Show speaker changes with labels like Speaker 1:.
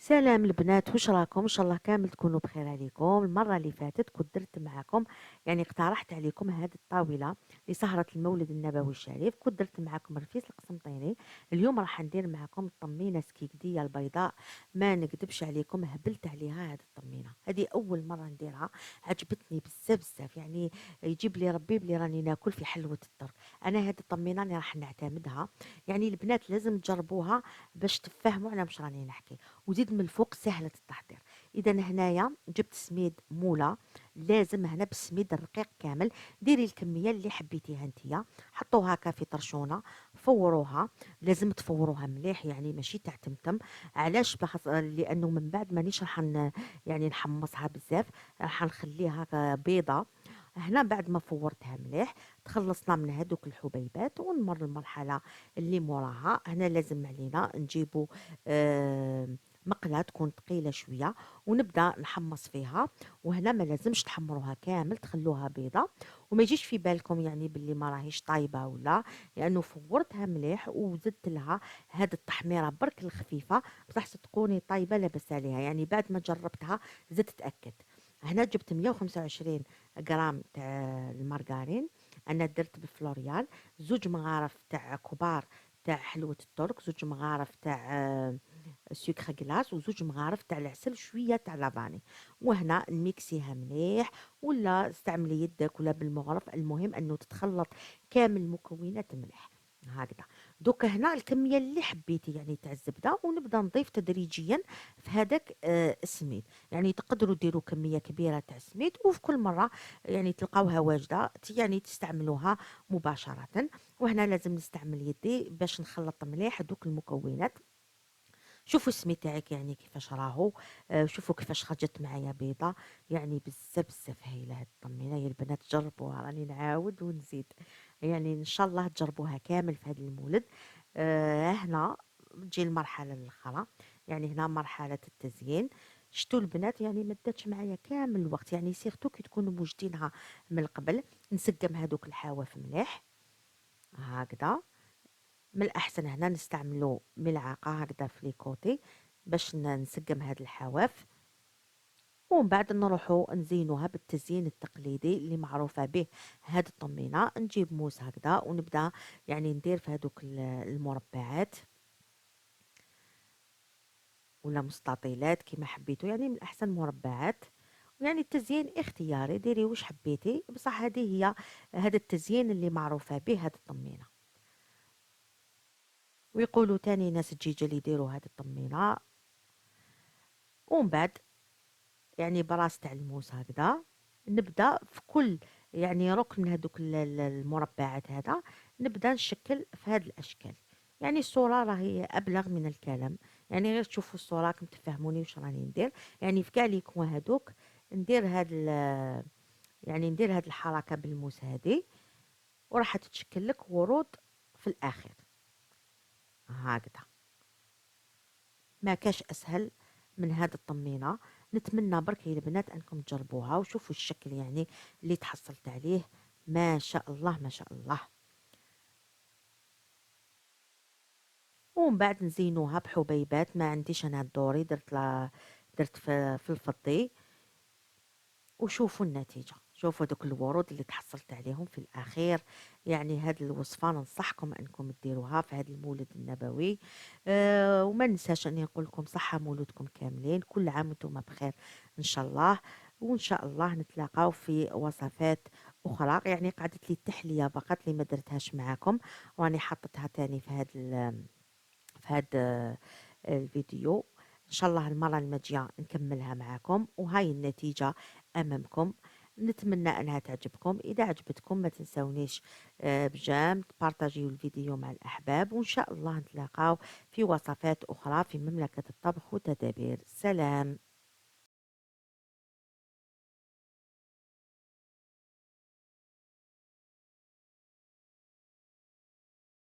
Speaker 1: سلام البنات، واش راكم؟ ان شاء الله كامل تكونوا بخير عليكم. المره اللي فاتت كنت درت معكم، يعني اقترحت عليكم هذه الطاوله لسهره المولد النبوي الشريف. كنت درت معكم رفيس القسنطيني. اليوم راح ندير معكم الطمينه سكيكديه البيضاء. ما نكذبش عليكم، هبلت عليها هذه الطمينه، هذه اول مره نديرها. عجبتني بزاف بزاف، يعني يجيب لي ربي بلي راني ناكل في حلوه الدر. انا هذه الطمينه اللي راح نعتمدها، يعني البنات لازم تجربوها باش تفهموا على واش راني نحكي. وزيد من الفوق سهلة التحضير. إذا هنايا جبت سميد مولة، لازم هنا بالسميد الرقيق كامل. ديري الكمية اللي حبيتيها نتيا، حطوها هكا في طرشونة، فوروها. لازم تفوروها مليح، يعني ماشي تاع تمتم. علاش؟ لأنه من بعد مانيش راح يعني نحمصها بزاف، راح نخليها بيضة. هنا بعد ما فورتها مليح، تخلصنا من هذوك الحبيبات ونمر المرحلة اللي موراها. هنا لازم علينا نجيبو آه مقلة تكون ثقيلة شوية، ونبدأ نحمص فيها. وهنا ما لازمش تحمروها كامل، تخلوها بيضة. وما يجيش في بالكم يعني باللي ما راهيش طايبة ولا، لأنه فورتها مليح وزدت لها هاد التحميرة برك الخفيفة، بصح تكوني طايبة لاباس عليها. يعني بعد ما جربتها زدت تأكد. هنا جبت 125 غرام تاع المارغرين. انا درت بفلوريال. زوج مغارف تاع كبار تاع حلوة الترك، زوج مغارف تاع سكر غلاس، وزوج مغارف تاع العسل، شويه تاع لافاني. وهنا نميكسيها مليح، ولا استعملي يدك ولا بالمغرف، المهم انه تتخلط كامل المكونات مليح هكذا. دوكا هنا الكميه اللي حبيتي يعني تاع الزبده، ونبدا نضيف تدريجيا في هذاك السميد. يعني تقدروا ديروا كميه كبيره تاع السميد، وفي كل مره يعني تلقاوها واجده يعني تستعملوها مباشره. وهنا لازم نستعمل يدي باش نخلط مليح دوك المكونات. شوفوا السمي تاعك يعني كيفاش راهو. شوفوا كيفاش خرجت معايا بيضة. يعني بزاف بزاف هايله هاد الطمينه يا البنات، جربوها، راني نعاود ونزيد. يعني ان شاء الله تجربوها كامل في هذا المولد. هنا تجي المرحله الاخرى، يعني هنا مرحله التزيين. شتو البنات، يعني ما داتش معايا كامل الوقت، يعني سيرتو كي تكونوا موجدينها من قبل. نسقم هذوك الحواف مليح هكذا. من الأحسن هنا نستعملو ملعقة هكذا في لي كوتي باش نسقم هاد الحواف. ومن بعد نروحو نزينوها بالتزيين التقليدي اللي معروفة به هاد الطمينة. نجيب موس هكذا ونبدأ يعني ندير في هادوك المربعات ولا مستطيلات كما حبيتو، يعني من الأحسن مربعات. يعني التزيين اختياري، ديري واش حبيتي، بصح هذه هي هذا التزيين اللي معروفة به هاد الطمينة. ويقولوا تاني ناس الجيجة اللي يديروا هاد الطمينة. ومن بعد يعني براس تاع الموس هكذا، نبدا في كل يعني ركن من هذوك المربعات هذا، نبدا نشكل في هذه الاشكال. يعني الصوره راهي ابلغ من الكلام، يعني غير تشوفوا الصوره راكم تفهموني واش راني ندير. يعني في كاع لي كوا هذوك ندير يعني ندير هذه الحركه بالموس هذه، وراح تتشكل لك ورود في الاخر هكذا. ما كاش اسهل من هذا الطمينه. نتمنى برك يا البنات انكم تجربوها وشوفوا الشكل يعني اللي تحصلت عليه. ما شاء الله ما شاء الله. ومن بعد نزينوها بحبيبات. ما عنديش انا الدوري، درت في الفضي. وشوفوا النتيجة، شوفوا دوك الورود اللي تحصلت عليهم في الأخير. يعني هاد الوصفة ننصحكم أنكم ديروها في هاد المولد النبوي. وما ننساش أني نقول لكم صحة مولودكم كاملين، كل عام وانتم بخير إن شاء الله. وإن شاء الله نتلاقاو في وصفات أخرى. يعني قعدت لي التحلية فقط اللي ما درتهاش معاكم، واني حطيتها تاني في هاد الفيديو. ان شاء الله المره المجيه نكملها معاكم، وهاي النتيجه امامكم. نتمنى انها تعجبكم. اذا عجبتكم ما تنسونيش بجام تبارطاجيو الفيديو مع الاحباب. وان شاء الله نتلاقاو في وصفات اخرى في مملكه الطبخ وتدابير. سلام.